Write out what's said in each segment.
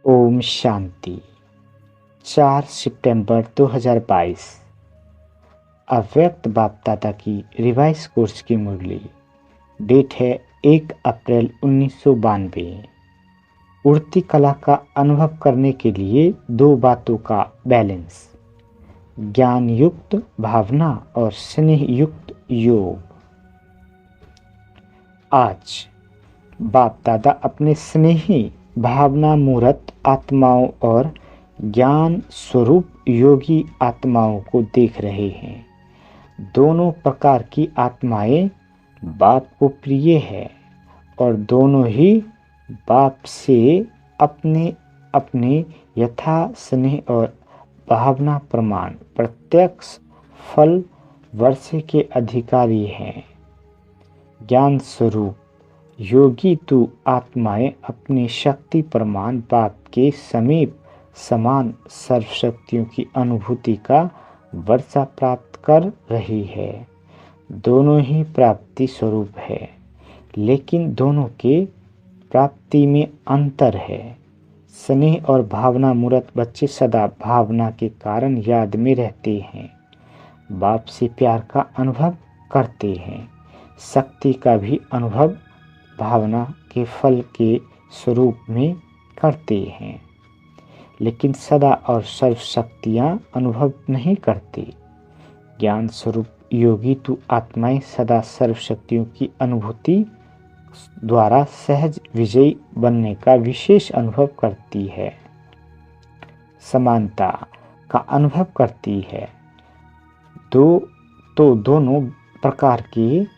ओम शांति। 4 सितंबर 2022। अव्यक्त बाप दादा की रिवाइज कोर्स की मुरली। डेट है 1 अप्रैल 1992। उड़ती कला का अनुभव करने के लिए दो बातों का बैलेंस, ज्ञान युक्त भावना और स्नेह युक्त योग। आज बाप दादा अपने स्नेही भावना मूर्त आत्माओं और ज्ञान स्वरूप योगी आत्माओं को देख रहे हैं। दोनों प्रकार की आत्माएं बाप को प्रिय है और दोनों ही बाप से अपने अपने यथा स्नेह और भावना प्रमाण प्रत्यक्ष फल वर्षे के अधिकारी हैं। ज्ञान स्वरूप योगी तू आत्माएं अपनी शक्ति प्रमाण बाप के समीप समान सर्वशक्तियों की अनुभूति का वर्षा प्राप्त कर रही है। दोनों ही प्राप्ति स्वरूप है, लेकिन दोनों के प्राप्ति में अंतर है। स्नेह और भावना मूर्त बच्चे सदा भावना के कारण याद में रहते हैं, बाप से प्यार का अनुभव करते हैं, शक्ति का भी अनुभव भावना के फल के स्वरूप में करते हैं, लेकिन सदा और सर्व शक्तियाँ अनुभव नहीं करते। ज्ञान स्वरूप योगी तू आत्माएं सदा सर्व शक्तियों की अनुभूति द्वारा सहज विजयी बनने का विशेष अनुभव करती है, समानता का अनुभव करती है। दोनों प्रकार के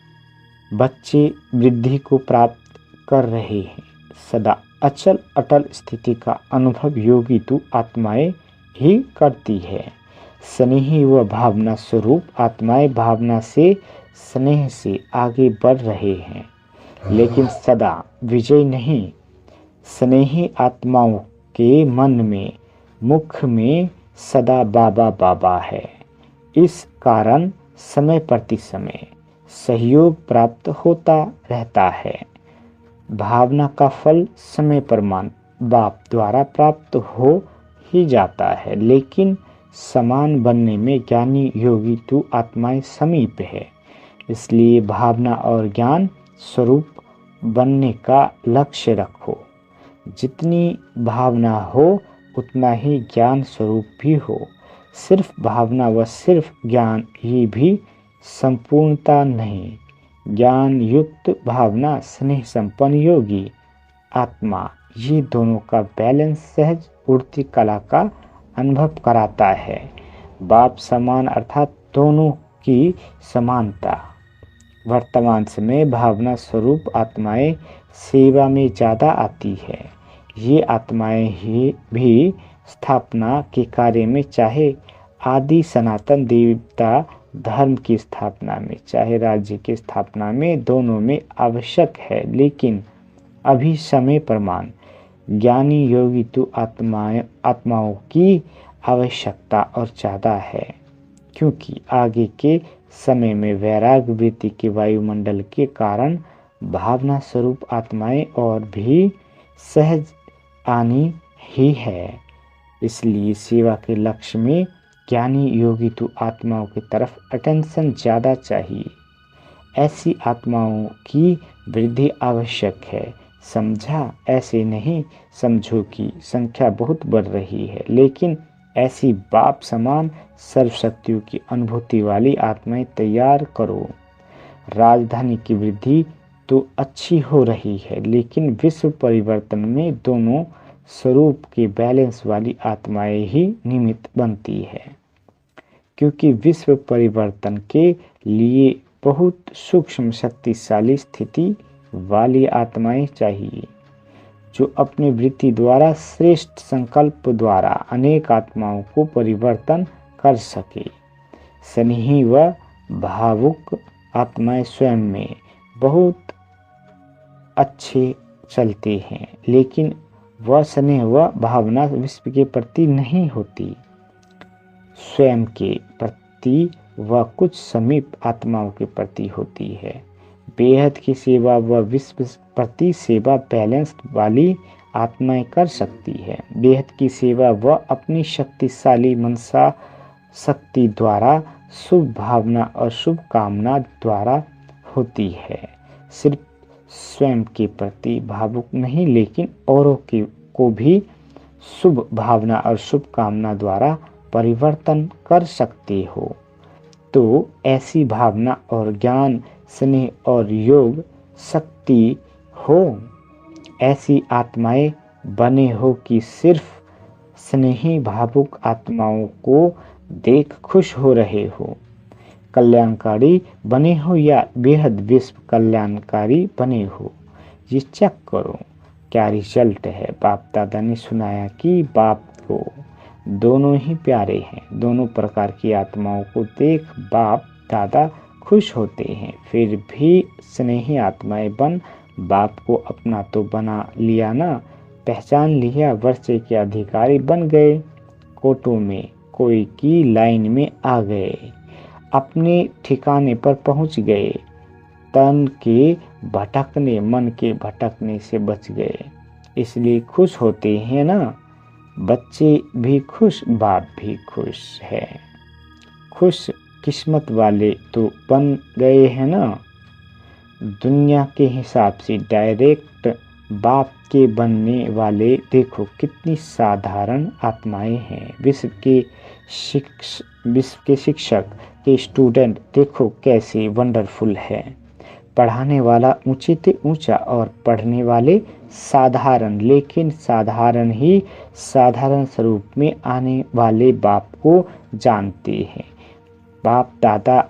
बच्चे वृद्धि को प्राप्त कर रहे हैं। सदा अचल अटल स्थिति का अनुभव योगी तू आत्माएं ही करती है। स्नेही व भावना स्वरूप आत्माएं भावना से स्नेह से आगे बढ़ रहे हैं, लेकिन सदा विजय नहीं। स्नेही आत्माओं के मन में मुख में सदा बाबा बाबा है। इस कारण समय प्रति समय सहयोग प्राप्त होता रहता है। भावना का फल समय प्रमाण बाप द्वारा प्राप्त हो ही जाता है, लेकिन समान बनने में ज्ञानी योगी तू आत्माएं समीप है। इसलिए भावना और ज्ञान स्वरूप बनने का लक्ष्य रखो। जितनी भावना हो उतना ही ज्ञान स्वरूप भी हो। सिर्फ भावना व सिर्फ ज्ञान ये भी संपूर्णता नहीं। ज्ञान युक्त भावना स्नेह संपन्न योगी आत्मा, ये दोनों का बैलेंस सहज उड़ती कला का अनुभव कराता है। बाप समान अर्थात दोनों की समानता। वर्तमान समय भावना स्वरूप आत्माएं सेवा में ज़्यादा आती है। ये आत्माएं ही भी स्थापना के कार्य में, चाहे आदि सनातन देवता धर्म की स्थापना में, चाहे राज्य की स्थापना में, दोनों में आवश्यक है। लेकिन अभी समय प्रमाण ज्ञानी योगी तू आत्माओं की आवश्यकता और ज़्यादा है, क्योंकि आगे के समय में वैराग्य वृत्ति के वायुमंडल के कारण भावना स्वरूप आत्माएं और भी सहज आनी ही है। इसलिए सेवा के लक्ष्य में ज्ञानी योगी तू आत्माओं की तरफ अटेंशन ज़्यादा चाहिए। ऐसी आत्माओं की वृद्धि आवश्यक है, समझा? ऐसे नहीं समझो कि संख्या बहुत बढ़ रही है, लेकिन ऐसी बाप समान सर्वशक्तियों की अनुभूति वाली आत्माएं तैयार करो। राजधानी की वृद्धि तो अच्छी हो रही है, लेकिन विश्व परिवर्तन में दोनों स्वरूप के बैलेंस वाली आत्माएं ही निमित्त बनती है, क्योंकि विश्व परिवर्तन के लिए बहुत सूक्ष्म शक्तिशाली स्थिति वाली आत्माएं चाहिए, जो अपनी वृत्ति द्वारा श्रेष्ठ संकल्प द्वारा अनेक आत्माओं को परिवर्तन कर सके। स्नेही व भावुक आत्माएं स्वयं में बहुत अच्छे चलते हैं, लेकिन वह स्नेह व भावना विश्व के प्रति नहीं होती। स्वयं के प्रति व कुछ समीप आत्माओं के प्रति होती है। बेहद की सेवा व विश्व प्रति सेवा बैलेंस वाली आत्माएं कर सकती है। बेहद की सेवा वह अपनी शक्तिशाली मनसा शक्ति द्वारा, शुभ भावना और शुभ कामना द्वारा होती है। सिर्फ स्वयं के प्रति भावुक नहीं, लेकिन औरों को भी शुभ भावना और शुभ कामना द्वारा परिवर्तन कर सकते हो। तो ऐसी भावना और ज्ञान, स्नेह और योग शक्ति हो। ऐसी आत्माएं बने हो कि सिर्फ स्नेही भावुक आत्माओं को देख खुश हो रहे हो। कल्याणकारी बने हो या बेहद विश्व कल्याणकारी बने हो, ये चेक करो क्या रिजल्ट है। बाप दादा ने सुनाया कि बाप को दोनों ही प्यारे हैं। दोनों प्रकार की आत्माओं को देख बाप दादा खुश होते हैं। फिर भी स्नेही आत्माएं बन बाप को अपना तो बना लिया ना, पहचान लिया, वर्षे के अधिकारी बन गए, कोटों में कोई की लाइन में आ गए, अपने ठिकाने पर पहुंच गए, तन के भटकने मन के भटकने से बच गए। इसलिए खुश होते हैं ना, बच्चे भी खुश, बाप भी खुश है। खुश किस्मत वाले तो बन गए हैं ना। दुनिया के हिसाब से डायरेक्ट बाप के बनने वाले देखो कितनी साधारण आत्माएं हैं। विश्व के शिक्षक के स्टूडेंट देखो कैसे वंडरफुल है। पढ़ाने वाला ऊंचे से ऊंचा और पढ़ने वाले साधारण, लेकिन साधारण ही साधारण स्वरूप में आने वाले बाप को जानते हैं। बाप दादा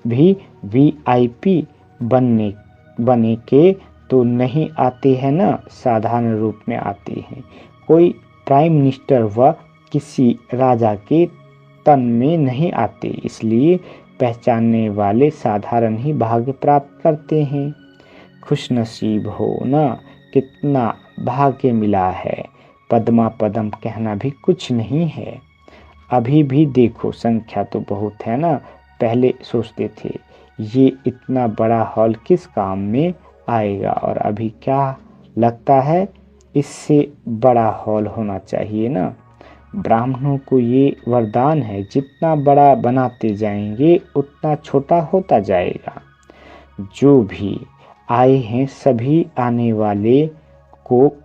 भी VIP बने के तो नहीं आते हैं ना, साधारण रूप में आते हैं। कोई प्राइम मिनिस्टर व किसी राजा के तन में नहीं आते, इसलिए पहचानने वाले साधारण ही भाग्य प्राप्त करते हैं। खुशनसीब हो ना, कितना भाग्य मिला है। पद्मा पदम कहना भी कुछ नहीं है। अभी भी देखो संख्या तो बहुत है ना। पहले सोचते थे ये इतना बड़ा हॉल किस काम में आएगा, और अभी क्या लगता है इससे बड़ा हॉल होना चाहिए ना। ब्राह्मणों को ये वरदान है, जितना बड़ा बनाते जाएंगे उतना छोटा होता जाएगा। जो भी आए हैं सभी आने वाले को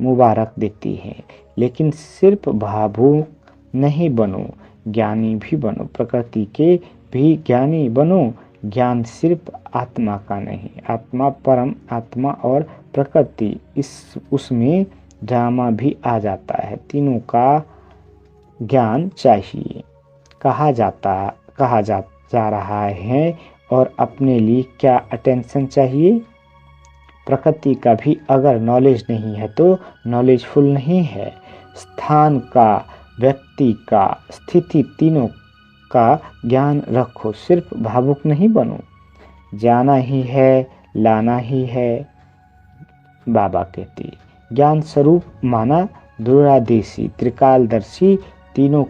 मुबारक देती हैं, लेकिन सिर्फ भावुक नहीं बनो, ज्ञानी भी बनो। प्रकृति के भी ज्ञानी बनो। ज्ञान सिर्फ आत्मा का नहीं, आत्मा परम आत्मा और प्रकृति, उसमें ड्रामा भी आ जाता है। तीनों का ज्ञान चाहिए। कहा जा रहा है और अपने लिए क्या अटेंशन चाहिए। प्रकृति का भी अगर नॉलेज नहीं है तो नॉलेजफुल नहीं है। स्थान का, व्यक्ति का, स्थिति, तीनों का ज्ञान रखो, सिर्फ भावुक नहीं बनो। जाना ही है, लाना ही है, बाबा कहते। ज्ञान स्वरूप माना दूरादेशी, त्रिकालदर्शी, तीनों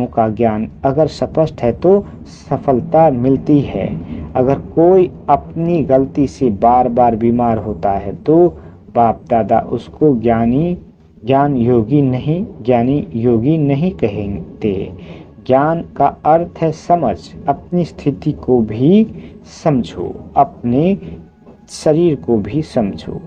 का ज्ञान अगर स्पष्ट है तो सफलता मिलती है। अगर कोई अपनी गलती से बार बार बीमार होता है तो बाप दादा उसको ज्ञानी योगी नहीं कहेंगे। ज्ञान का अर्थ है समझ। अपनी स्थिति को भी समझो, अपने शरीर को भी समझो।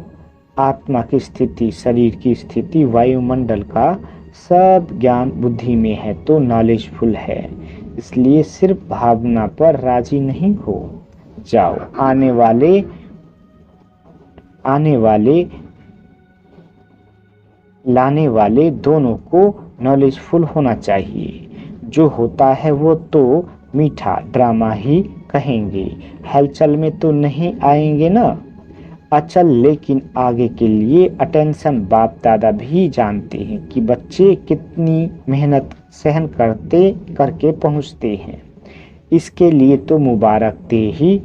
आत्मा की स्थिति, शरीर की स्थिति, वायुमंडल का सब ज्ञान बुद्धि में है तो नॉलेजफुल है। इसलिए सिर्फ भावना पर राजी नहीं हो जाओ। लाने वाले दोनों को नॉलेजफुल होना चाहिए। जो होता है वो तो मीठा ड्रामा ही कहेंगे, हलचल में तो नहीं आएंगे ना। अचल लेकिन आगे के लिए अटेंशन। बाप दादा भी जानते हैं कि बच्चे कितनी मेहनत सहन करके पहुंचते हैं। इसके लिए तो मुबारक दे ही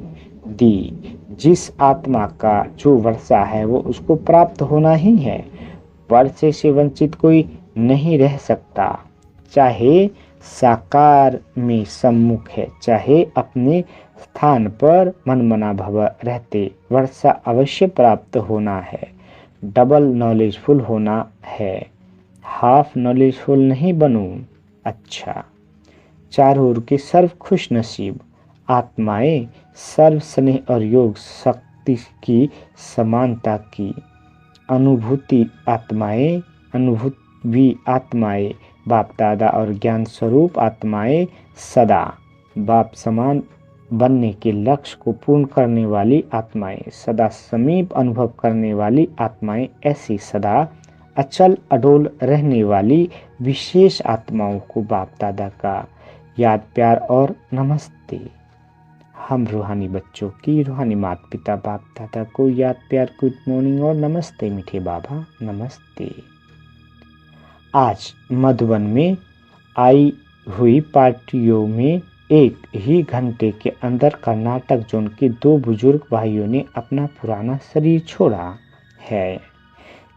दी। जिस आत्मा का जो वर्षा है वो उसको प्राप्त होना ही है। वर्षे से वंचित कोई नहीं रह सकता, चाहे साकार में सम्मुख है, चाहे अपने स्थान पर मनमना भव रहते। वर्षा अवश्य प्राप्त होना है। डबल नॉलेजफुल होना है, हाफ नॉलेजफुल नहीं बनूं। अच्छा, चारों ओर के सर्व खुश नसीब आत्माएं, सर्व स्नेह और योग शक्ति की समानता की अनुभूति आत्माएं, अनुभूति आत्माएं, बाप दादा और ज्ञान स्वरूप आत्माएं, सदा बाप समान बनने के लक्ष्य को पूर्ण करने वाली आत्माएं, सदा समीप अनुभव करने वाली आत्माएं, ऐसी सदा अचल अडोल रहने वाली विशेष आत्माओं को बाप दादा का याद प्यार और नमस्ते। हम रूहानी बच्चों की रूहानी माता पिता बाप दादा को याद प्यार, गुड मॉर्निंग और नमस्ते मीठे बाबा, नमस्ते। आज मधुबन में आई हुई पार्टियों में एक ही घंटे के अंदर कर्नाटक जोन के 2 बुजुर्ग भाइयों ने अपना पुराना शरीर छोड़ा है,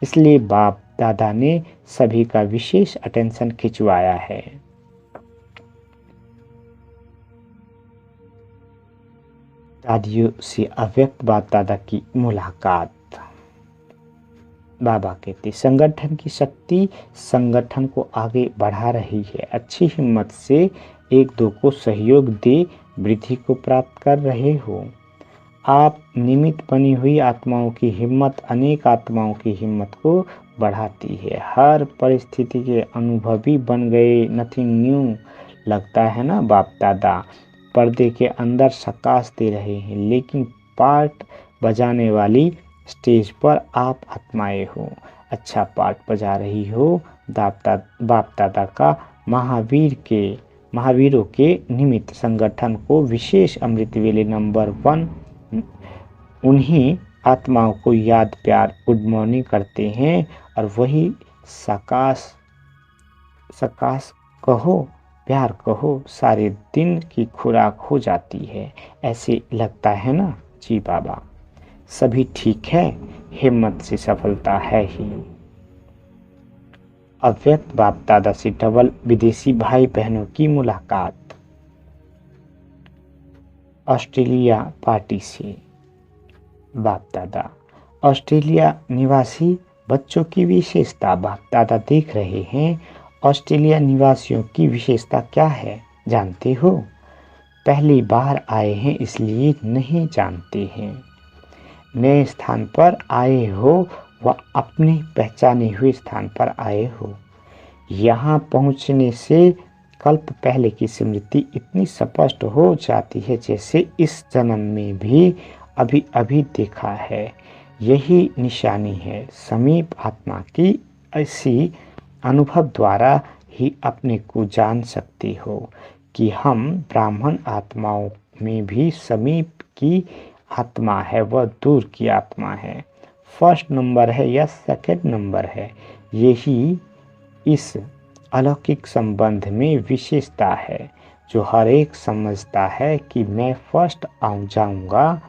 इसलिए बाप दादा ने सभी का विशेष अटेंशन खिंचवाया है। दादियों से अव्यक्त बाप दादा की मुलाकात। बाबा कहते, संगठन की शक्ति संगठन को आगे बढ़ा रही है। अच्छी हिम्मत से एक दो को सहयोग दे वृद्धि को प्राप्त कर रहे हो। आप निमित्त बनी हुई आत्माओं की हिम्मत अनेक आत्माओं की हिम्मत को बढ़ाती है। हर परिस्थिति के अनुभवी बन गए, नथिंग न्यू लगता है ना। बाप दादा पर्दे के अंदर सकाश दे रहे हैं, लेकिन पार्ट बजाने वाली स्टेज पर आप आत्माएं हो, अच्छा पार्ट बजा रही हो। बाप दादा का महावीरों के निमित्त संगठन को विशेष अमृत वेले नंबर 1 उन्हीं आत्माओं को याद प्यार गुड मॉर्निंग करते हैं, और वही सकाश कहो, प्यार कहो, सारे दिन की खुराक हो जाती है। ऐसे लगता है ना जी बाबा। सभी ठीक है, हिम्मत से सफलता है ही। अव्यक्त बाप दादा से डबल विदेशी भाई बहनों की मुलाकात। ऑस्ट्रेलिया पार्टी से बाप दादा। ऑस्ट्रेलिया निवासी बच्चों की विशेषता बाप दादा देख रहे हैं। ऑस्ट्रेलिया निवासियों की विशेषता क्या है जानते हो? पहली बार आए हैं इसलिए नहीं जानते हैं। नए स्थान पर आए हो व अपने पहचाने हुए स्थान पर आए हो। यहाँ पहुँचने से कल्प पहले की स्मृति इतनी स्पष्ट हो जाती है जैसे इस जन्म में भी अभी अभी देखा है। यही निशानी है समीप आत्मा की। ऐसी अनुभव द्वारा ही अपने को जान सकते हो कि हम ब्राह्मण आत्माओं में भी समीप की आत्मा है, वह दूर की आत्मा है। फर्स्ट नंबर है या सेकंड नंबर है, यही इस अलौकिक संबंध में विशेषता है, जो हर एक समझता है कि मैं फर्स्ट जाऊंगा।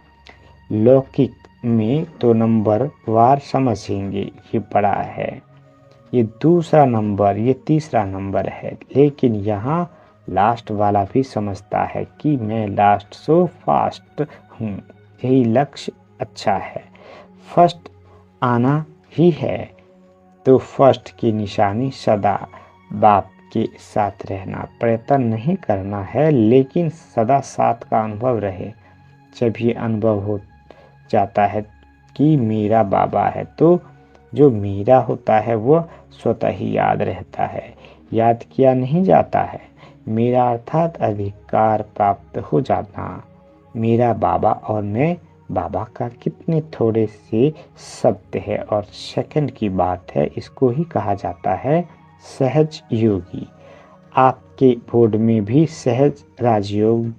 लौकिक में तो नंबर वार समझेंगे, ये बड़ा है, ये दूसरा नंबर, ये तीसरा नंबर है, लेकिन यहाँ लास्ट वाला भी समझता है कि मैं लास्ट सो फास्ट हूँ। यही लक्ष्य अच्छा है, फर्स्ट आना ही है। तो फर्स्ट की निशानी सदा बाप के साथ रहना, प्रयत्न नहीं करना है, लेकिन सदा साथ का अनुभव रहे। जब ये अनुभव हो जाता है कि मेरा बाबा है, तो जो मेरा होता है वह स्वतः ही याद रहता है, याद किया नहीं जाता है। मेरा अर्थात अधिकार प्राप्त हो जाना। मेरा बाबा और मैं बाबा का कितने थोड़े से शब्द है और सेकंड की बात है। इसको ही कहा जाता है सहज योगी। आपके बोर्ड में भी सहज राजयोग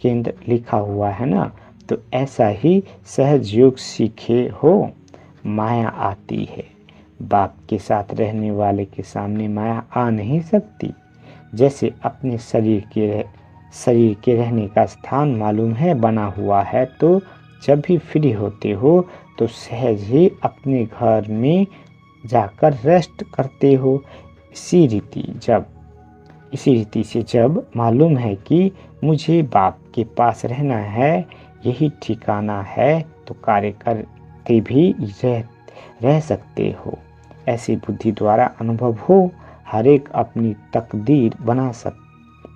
केंद्र लिखा हुआ है ना, तो ऐसा ही सहज योग सीखे हो। माया आती है, बाप के साथ रहने वाले के सामने माया आ नहीं सकती। जैसे अपने शरीर के रहने का स्थान मालूम है, बना हुआ है, तो जब भी फ्री होते हो तो सहज ही अपने घर में जाकर रेस्ट करते हो। इसी रीति से जब मालूम है कि मुझे बाप के पास रहना है, यही ठिकाना है, तो कार्य करते भी रह सकते हो। ऐसी बुद्धि द्वारा अनुभव हो, हर एक अपनी तकदीर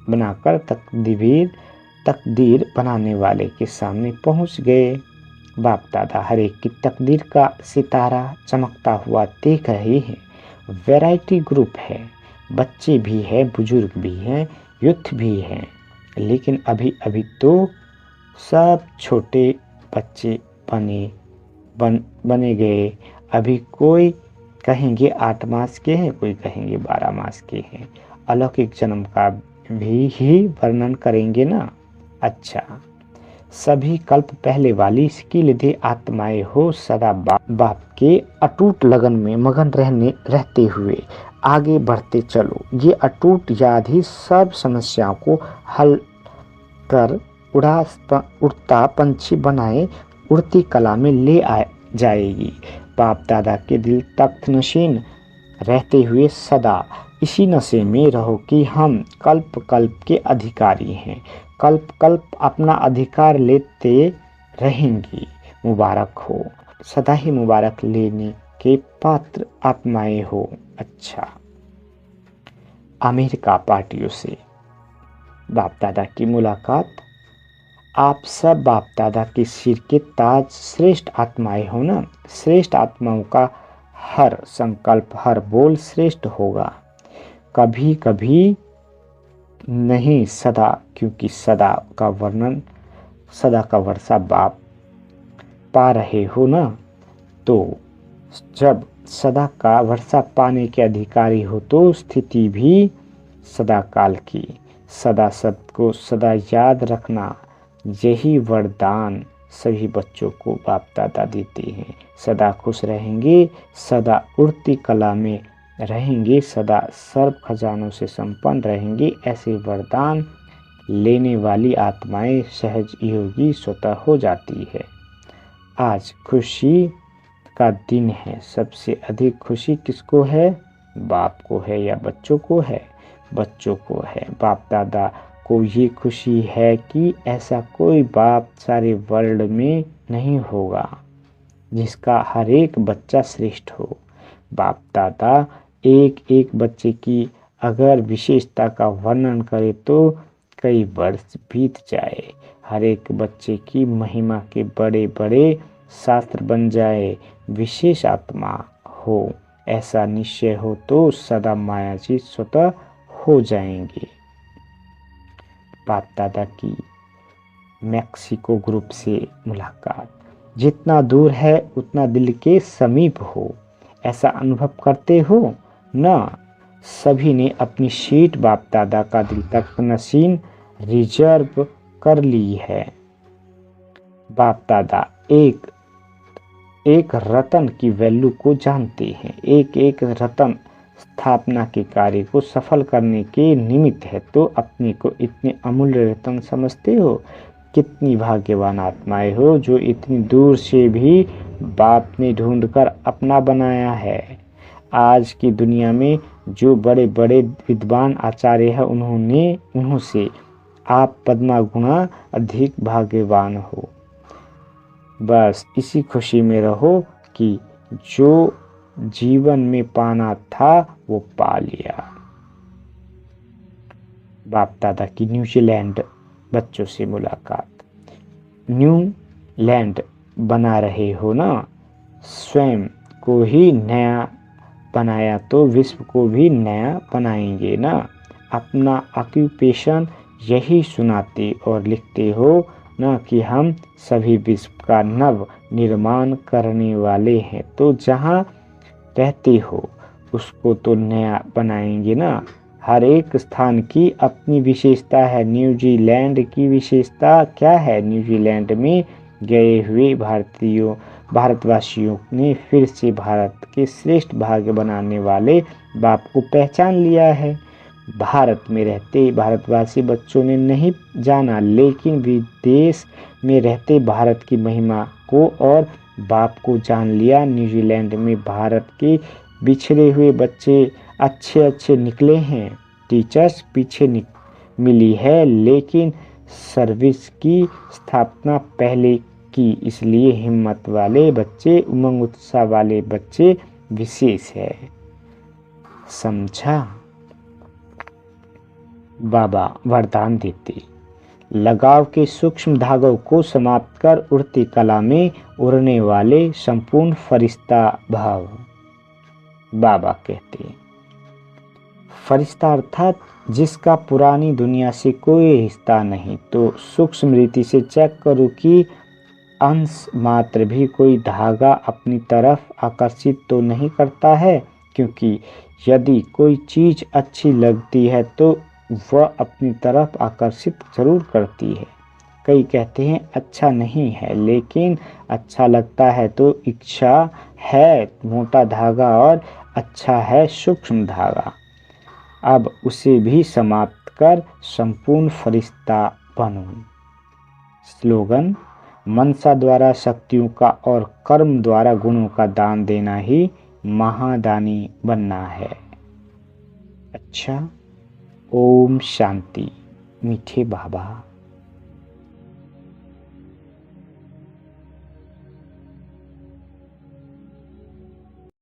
बनाकर तकदीर बनाने वाले के सामने पहुंच गए। बाप दादा हर एक की तकदीर का सितारा चमकता हुआ देख रहे हैं। वैरायटी ग्रुप है, बच्चे भी हैं, बुजुर्ग भी हैं, यूथ भी हैं, लेकिन अभी अभी तो सब छोटे बच्चे बने गए। अभी कोई कहेंगे 8 मास के हैं, कोई कहेंगे 12 मास के हैं। अलौकिक जन्म का भी ही वर्णन करेंगे ना। अच्छा, सभी कल्प पहले वाली स्किल दे आत्माएं हो, सदा बाप के अटूट लगन में मगन रहते हुए आगे बढ़ते चलो। ये अटूट याद ही सब समस्याओं को हल कर उड़ता पंछी बनाए उड़ती कला में ले जाएगी। बाप दादा के दिल तख्त नशीन रहते हुए सदा इसी नशे में रहो कि हम कल्प कल्प के अधिकारी हैं, कल्प कल्प अपना अधिकार लेते रहेंगे। मुबारक हो, सदा ही मुबारक लेने के पात्र आत्माएं हो। अच्छा, अमेरिका पार्टियों से बाप दादा की मुलाकात। आप सब बाप दादा के सिर के ताज श्रेष्ठ आत्माएं हो ना। श्रेष्ठ आत्माओं का हर संकल्प, हर बोल श्रेष्ठ होगा। कभी कभी नहीं, सदा, क्योंकि सदा का वर्षा बाप पा रहे हो ना। तो जब सदा का वर्षा पाने के अधिकारी हो तो स्थिति भी सदा काल की। सदा सबको सदा याद रखना, यही वरदान सभी बच्चों को बाप दादा देते हैं। सदा खुश रहेंगे, सदा उड़ती कला में रहेंगे, सदा सर्व खजानों से संपन्न रहेंगे। ऐसे वरदान लेने वाली आत्माएं सहज योगी स्वतः हो जाती है। आज खुशी का दिन है। सबसे अधिक खुशी किसको है? बाप को है या बच्चों को है? बच्चों को है। बाप दादा को ये खुशी है कि ऐसा कोई बाप सारे वर्ल्ड में नहीं होगा जिसका हर एक बच्चा श्रेष्ठ हो। बाप दादा एक एक बच्चे की अगर विशेषता का वर्णन करे तो कई वर्ष बीत जाए। हर एक बच्चे की महिमा के बड़े बड़े शास्त्र बन जाए। विशेष आत्मा हो ऐसा निश्चय हो तो सदा माया जी स्वतः हो जाएंगे। बाप दादा की मैक्सिको ग्रुप से मुलाकात। जितना दूर है उतना दिल के समीप हो, ऐसा अनुभव करते हो ना। सभी ने अपनी सीट बाप दादा का दिल तक नशीन रिजर्व कर ली है। बाप दादा एक एक रतन की वैल्यू को जानते हैं। एक एक रतन स्थापना के कार्य को सफल करने के निमित्त है, तो अपने को इतने अमूल्य रतन समझते हो। कितनी भाग्यवान आत्माएं हो जो इतनी दूर से भी बाप ने ढूंढकर अपना बनाया है। आज की दुनिया में जो बड़े बड़े विद्वान आचार्य हैं उन्हों से आप पद्मा गुना अधिक भाग्यवान हो। बस इसी खुशी में रहो कि जो जीवन में पाना था वो पा लिया। बाप दादा की न्यूजीलैंड बच्चों से मुलाकात। न्यूलैंड बना रहे हो ना। स्वयं को ही नया बनाया तो विश्व को भी नया बनाएंगे ना। अपना ऑक्यूपेशन यही सुनाते और लिखते हो ना कि हम सभी विश्व का नव निर्माण करने वाले हैं। तो जहाँ रहते हो उसको तो नया बनाएंगे ना। हर एक स्थान की अपनी विशेषता है। न्यूजीलैंड की विशेषता क्या है? न्यूजीलैंड में गए हुए भारतवासियों ने फिर से भारत के श्रेष्ठ भाग्य बनाने वाले बाप को पहचान लिया है। भारत में रहते भारतवासी बच्चों ने नहीं जाना, लेकिन विदेश में रहते भारत की महिमा को और बाप को जान लिया। न्यूजीलैंड में भारत के बिछड़े हुए बच्चे अच्छे अच्छे निकले हैं। टीचर्स पीछे मिली है, लेकिन सर्विस की स्थापना पहले की, इसलिए हिम्मत वाले बच्चे, उमंग उत्साह वाले बच्चे विशेष है। समझा? बाबा वरदान देते, लगाव के सूक्ष्म धागों को समाप्त कर उड़ती कला में उड़ने वाले संपूर्ण फरिश्ता भाव। बाबा कहते, फरिश्ता अर्थात जिसका पुरानी दुनिया से कोई रिश्ता नहीं, तो सूक्ष्म रीति से चेक करो कि अंश मात्र भी कोई धागा अपनी तरफ आकर्षित तो नहीं करता है, क्योंकि यदि कोई चीज़ अच्छी लगती है तो वह अपनी तरफ आकर्षित जरूर करती है। कई कहते हैं अच्छा नहीं है, लेकिन अच्छा लगता है तो इच्छा है मोटा धागा और अच्छा है सूक्ष्म धागा। अब उसे भी समाप्त कर संपूर्ण फरिश्ता बनो। स्लोगन, मनसा द्वारा शक्तियों का और कर्म द्वारा गुणों का दान देना ही महादानी बनना है। अच्छा, ओम शांति। मीठे बाबा।